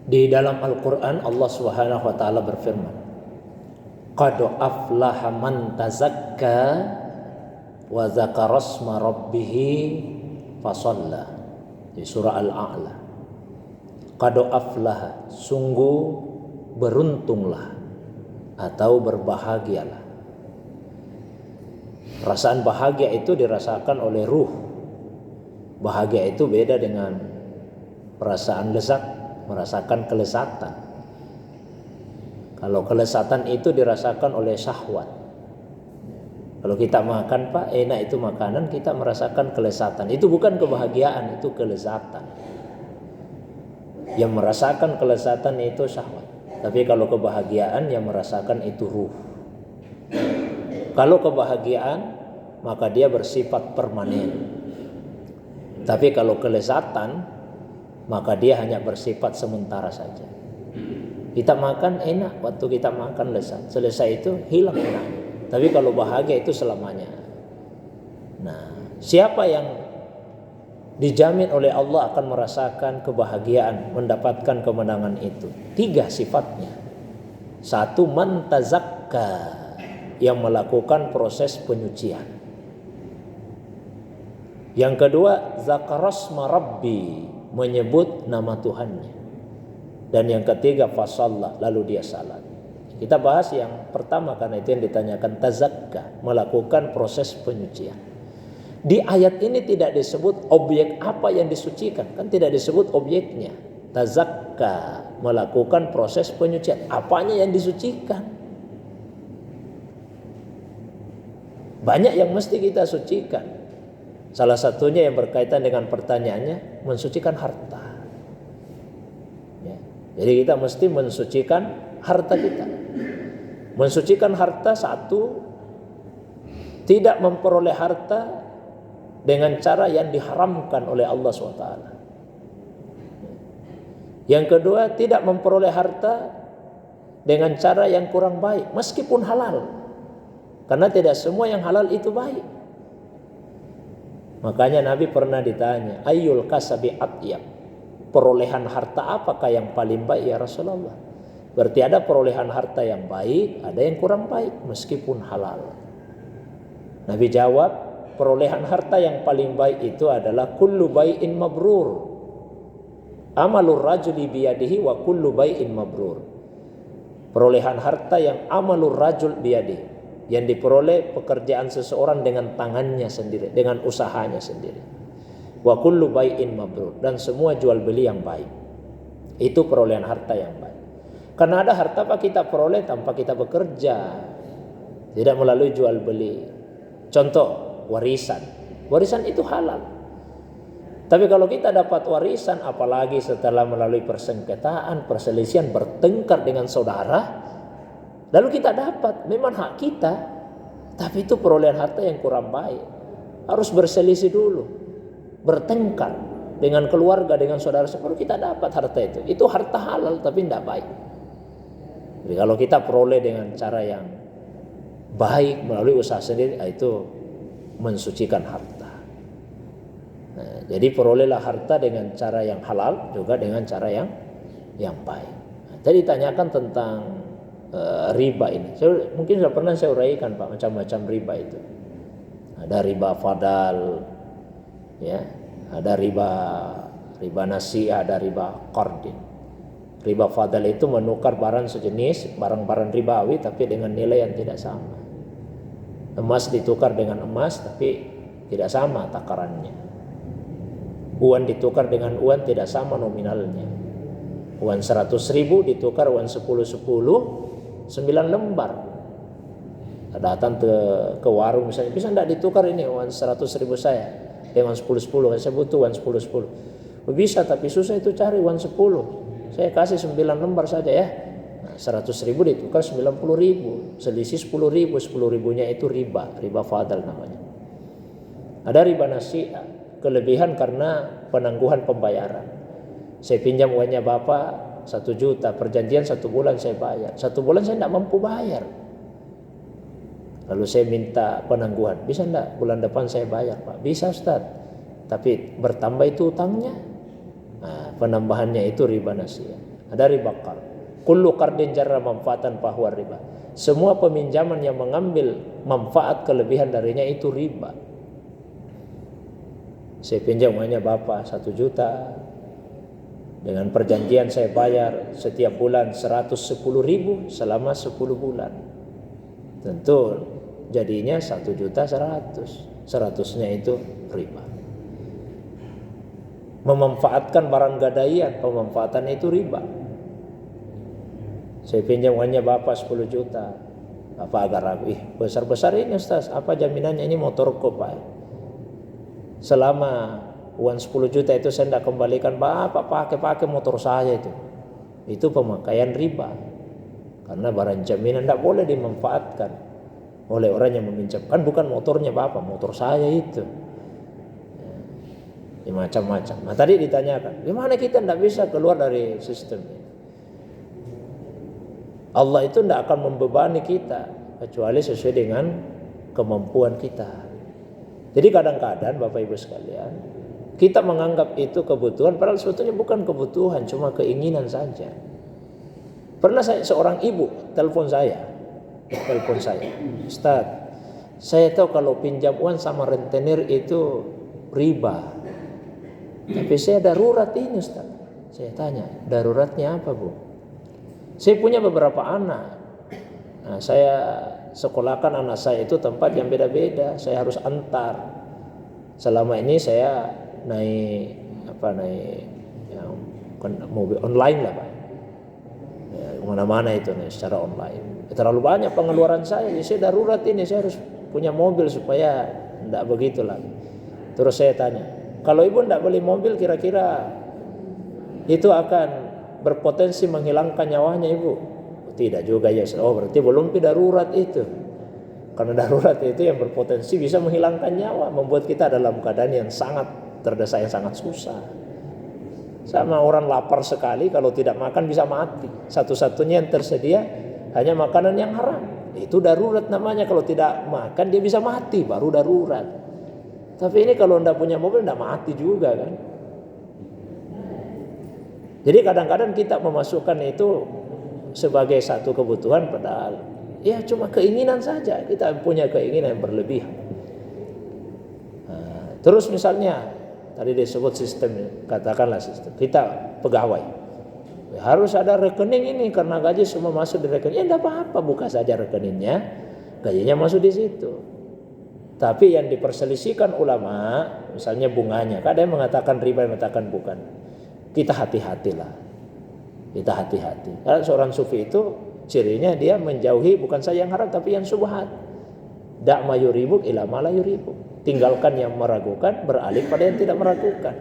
Di dalam Al-Quran Allah Subhanahu wa ta'ala berfirman, qad aflaha man tazakka wa zakarasma rabbihi fasalla. Di surah Al-A'la. Qad aflaha, sungguh beruntunglah atau berbahagialah. Perasaan bahagia itu dirasakan oleh ruh. Bahagia itu beda dengan perasaan lezat, merasakan kelezatan. Kalau kelezatan itu dirasakan oleh syahwat. Kalau kita makan, Pak, enak itu makanan, kita merasakan kelezatan. Itu bukan kebahagiaan, itu kelezatan. Yang merasakan kelezatan itu syahwat. Tapi kalau kebahagiaan yang merasakan itu ruh. Kalau kebahagiaan maka dia bersifat permanen. Tapi kalau kelezatan maka dia hanya bersifat sementara saja. Kita makan enak, waktu kita makan lezat, selesai itu hilang enaknya. Tapi kalau bahagia itu selamanya. Nah, siapa yang dijamin oleh Allah akan merasakan kebahagiaan, mendapatkan kemenangan itu? 3 sifatnya. 1, man tazakka, yang melakukan proses penyucian. Yang kedua, zakarasma rabbi, menyebut nama Tuhannya. Dan yang ketiga, fasalla, lalu dia salat. Kita bahas yang pertama karena itu yang ditanyakan, tazakka, melakukan proses penyucian. Di ayat ini tidak disebut objek apa yang disucikan, kan tidak disebut objeknya. Tazakka, melakukan proses penyucian, apanya yang disucikan? Banyak yang mesti kita sucikan. Salah satunya yang berkaitan dengan pertanyaannya, mensucikan harta. Ya. Jadi kita mesti mensucikan harta kita. Mensucikan harta, 1, tidak memperoleh harta dengan cara yang diharamkan oleh Allah SWT. Yang kedua, tidak memperoleh harta dengan cara yang kurang baik, meskipun halal. Karena tidak semua yang halal itu baik. Makanya Nabi pernah ditanya, ayyul kasabi atyab, perolehan harta apakah yang paling baik ya Rasulullah? Berarti ada perolehan harta yang baik, ada yang kurang baik meskipun halal. Nabi jawab, perolehan harta yang paling baik itu adalah kullu bai'in mabrur, amalur rajuli biyadihi wa kullu bai'in mabrur. Perolehan harta yang amalur rajul biyadihi, yang diperoleh pekerjaan seseorang dengan tangannya sendiri, dengan usahanya sendiri. Wa kullu bai'in mabrur, dan semua jual beli yang baik. Itu perolehan harta yang baik. Karena ada harta Pak kita peroleh tanpa kita bekerja, tidak melalui jual beli. Contoh, warisan. Warisan itu halal. Tapi kalau kita dapat warisan, apalagi setelah melalui persengketaan, perselisihan, bertengkar dengan saudara, lalu kita dapat, memang hak kita, tapi itu perolehan harta yang kurang baik. Harus berselisih dulu, bertengkar dengan keluarga, dengan saudara, baru kita dapat harta itu. Itu harta halal tapi tidak baik. Jadi kalau kita peroleh dengan cara yang baik melalui usaha sendiri, itu mensucikan harta. Nah, jadi perolehlah harta dengan cara yang halal, juga dengan cara yang baik. Nah, tadi ditanyakan tentang riba ini. Mungkin sudah pernah saya uraikan Pak, macam-macam riba itu. Ada riba fadal, ya, ada riba nasi'ah, ada riba qardin. Riba fadal itu menukar barang sejenis, barang-barang ribawi tapi dengan nilai yang tidak sama. Emas ditukar dengan emas tapi tidak sama takarannya. Uang ditukar dengan uang tidak sama nominalnya. Uang 100.000 ditukar uang 10 9 lembar. Datang ke warung misalnya, bisa enggak ditukar ini uang 100.000 saya dengan 10 saya butuh uang 10. Bisa, tapi susah itu cari uang 10. Saya kasih 9 lembar saja ya. Nah, 100.000 ditukar 90.000, selisih 10.000. 10.000-nya itu riba fadal namanya. Ada riba nasi'ah, kelebihan karena penangguhan pembayaran. Saya pinjam uangnya Bapak 1 juta, perjanjian 1 bulan saya bayar. 1 bulan saya tidak mampu bayar. Lalu saya minta penangguhan, bisa enggak bulan depan saya bayar Pak? Bisa Ustaz, tapi bertambah itu utangnya. Nah, penambahannya itu riba nasi'ah. ada riba qard. Kullu qardin jarra manfaatan fahuwa riba. Semua peminjaman yang mengambil manfaat kelebihan darinya itu riba. Saya pinjam uangnya Bapak 1 juta, dengan perjanjian saya bayar setiap bulan 110.000 selama 10 bulan. Tentu jadinya 1.100.000. 100-nya itu riba. Memanfaatkan barang gadaian, pemanfaatan itu riba. Saya pinjam uangnya Bapak 10 juta. Bapak agak ragu, besar-besar ini Ustaz, apa jaminannya ini motorku Pak? Selama uang 10 juta itu saya tidak kembalikan, Bapak pakai motor saya itu. Itu pemakaian riba. Karena barang jaminan tidak boleh dimanfaatkan oleh orang yang meminjam. Kan bukan motornya Bapak, motor saya itu. Ya, macam-macam. Nah tadi ditanyakan, gimana kita tidak bisa keluar dari sistem ini? Allah itu tidak akan membebani kita kecuali sesuai dengan kemampuan kita. Jadi kadang-kadang Bapak Ibu sekalian, kita menganggap itu kebutuhan, padahal sebetulnya bukan kebutuhan, cuma keinginan saja. Pernah seorang ibu telepon saya, Ustaz, saya tahu kalau pinjam uang sama rentenir itu riba, tapi saya darurat ini Ustaz. Saya tanya, daruratnya apa Bu? Saya punya beberapa anak. Nah, saya sekolahkan anak saya itu tempat yang beda-beda. Saya harus antar. Selama ini saya naik yang mobil online lah Pak. Ya, mana-mana itu nih secara online. Terlalu banyak pengeluaran saya. Jadi saya darurat ini, saya harus punya mobil supaya tidak begitu lagi. Terus saya tanya, kalau ibu tidak beli mobil kira-kira itu akan berpotensi menghilangkan nyawanya ibu? Tidak juga ya. Oh berarti belum darurat itu. Karena darurat itu yang berpotensi bisa menghilangkan nyawa, membuat kita dalam keadaan yang sangat terdesak, yang sangat susah. Sama orang lapar sekali, kalau tidak makan bisa mati. Satu-satunya yang tersedia hanya makanan yang haram. Itu darurat namanya. Kalau tidak makan dia bisa mati, baru darurat. Tapi ini kalau tidak punya mobil tidak mati juga kan. Jadi kadang-kadang kita memasukkan itu sebagai satu kebutuhan, padahal ya cuma keinginan saja. Kita punya keinginan yang berlebihan. Nah, terus misalnya tadi disebut sistem, katakanlah sistem kita pegawai, ya, harus ada rekening ini karena gaji semua masuk di rekening. Ya tidak apa-apa, buka saja rekeningnya, gajinya masuk di situ. Tapi yang diperselisihkan ulama, misalnya bunganya, ada yang mengatakan riba, yang mengatakan bukan. Kita hati-hatilah. Kita hati-hati. Karena seorang sufi itu cirinya dia menjauhi bukan saja yang haram tapi yang subhat. Da' ma yuribuk ila ma la yuribuk. Tinggalkan yang meragukan, beralih pada yang tidak meragukan.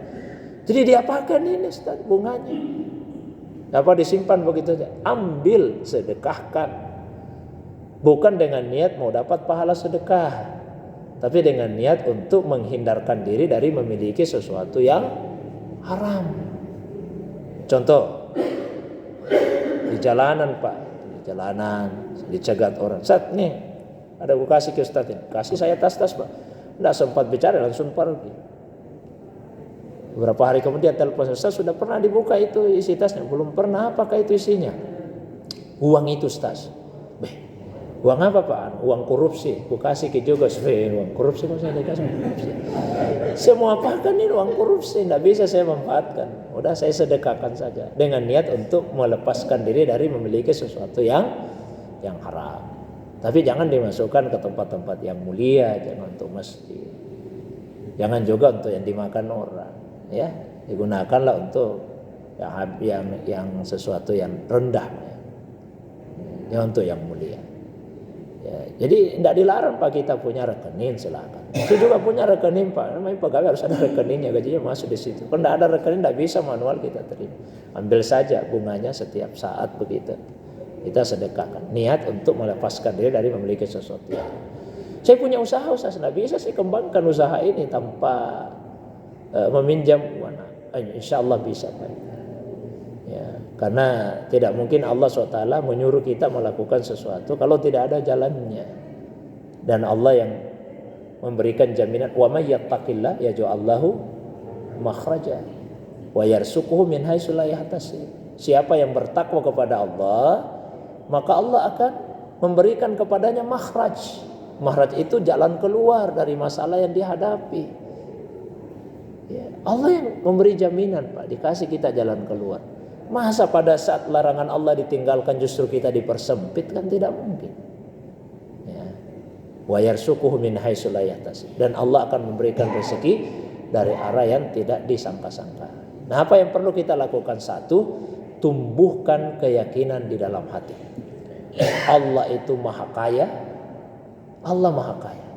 Jadi diapakan ini Ustaz bunganya? Apa disimpan begitu saja? Ambil, sedekahkan. Bukan dengan niat mau dapat pahala sedekah, tapi dengan niat untuk menghindarkan diri dari memiliki sesuatu yang haram. Contoh, di jalanan Pak, di jalanan dicegat orang. Ustaz nih, ada gue kasih ke Ustaz ini. Kasih saya tas-tas Pak. Tidak sempat bicara langsung pergi. Beberapa hari kemudian telepon, Ustaz sudah pernah dibuka itu isi tasnya? Belum pernah. Apakah itu isinya? Uang itu Ustaz. Uang apa Pak? Uang korupsi. Gue kasih ke juga. Uang korupsi kok saya dikasih korupsi. Semua apa kan ini uang korupsi? Tidak bisa saya manfaatkan. Udah saya sedekahkan saja dengan niat untuk melepaskan diri dari memiliki sesuatu yang haram. Tapi jangan dimasukkan ke tempat-tempat yang mulia, jangan untuk masjid. Jangan juga untuk yang dimakan orang, ya. Digunakanlah untuk yang sesuatu yang rendah, ya, untuk yang mulia. Ya, jadi tidak dilarang Pak kita punya rekening, silakan. Itu juga punya rekening Pak, namanya pegawai harus ada rekeningnya, gajinya masuk di situ. Kalau tidak ada rekening tidak bisa manual kita terima. Ambil saja bunganya setiap saat begitu. Kita sedekahkan, niat untuk melepaskan diri dari memiliki sesuatu. Saya punya usaha, tidak bisa saya kembangkan usaha ini tanpa meminjam uang. Insya Allah bisa Pak. Ya, karena tidak mungkin Allah SWT menyuruh kita melakukan sesuatu kalau tidak ada jalannya. Dan Allah yang memberikan jaminan, wa may yattaqillah yaj'al lahu makhraja Wa yarzuquhu min haitsu la yahtasib. Siapa yang bertakwa kepada Allah, maka Allah akan memberikan kepadanya makhraj. Makhraj itu jalan keluar dari masalah yang dihadapi. Ya, Allah yang memberi jaminan, Pak, dikasih kita jalan keluar. Masa pada saat larangan Allah ditinggalkan justru kita dipersempit, kan tidak mungkin. Ya. Wa yarzuquhu min haitsu la yahtasib. Dan Allah akan memberikan rezeki dari arah yang tidak disangka-sangka. Nah, apa yang perlu kita lakukan? Satu, tumbuhkan keyakinan di dalam hati. Allah itu maha kaya. Allah maha kaya.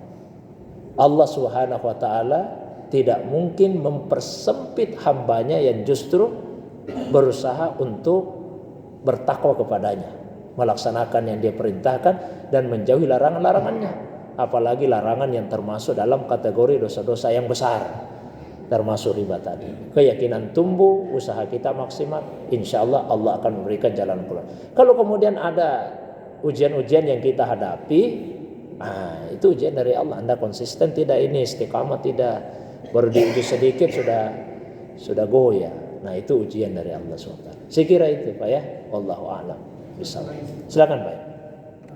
Allah subhanahu wa ta'ala tidak mungkin mempersempit hambanya yang justru berusaha untuk bertakwa kepadanya, melaksanakan yang dia perintahkan dan menjauhi larangan-larangannya. Apalagi larangan yang termasuk dalam kategori dosa-dosa yang besar, termasuk riba tadi. Keyakinan tumbuh, usaha kita maksimal, insya Allah Allah akan memberikan jalan keluar. Kalau kemudian ada ujian-ujian yang kita hadapi, itu ujian dari Allah. Anda konsisten tidak, ini istiqamah tidak, baru diuji sedikit sudah goyah. Nah, itu ujian dari Allah SWT. Saya kira itu, Pak, ya. Wallahu a'lam bishawab. Silakan, Pak.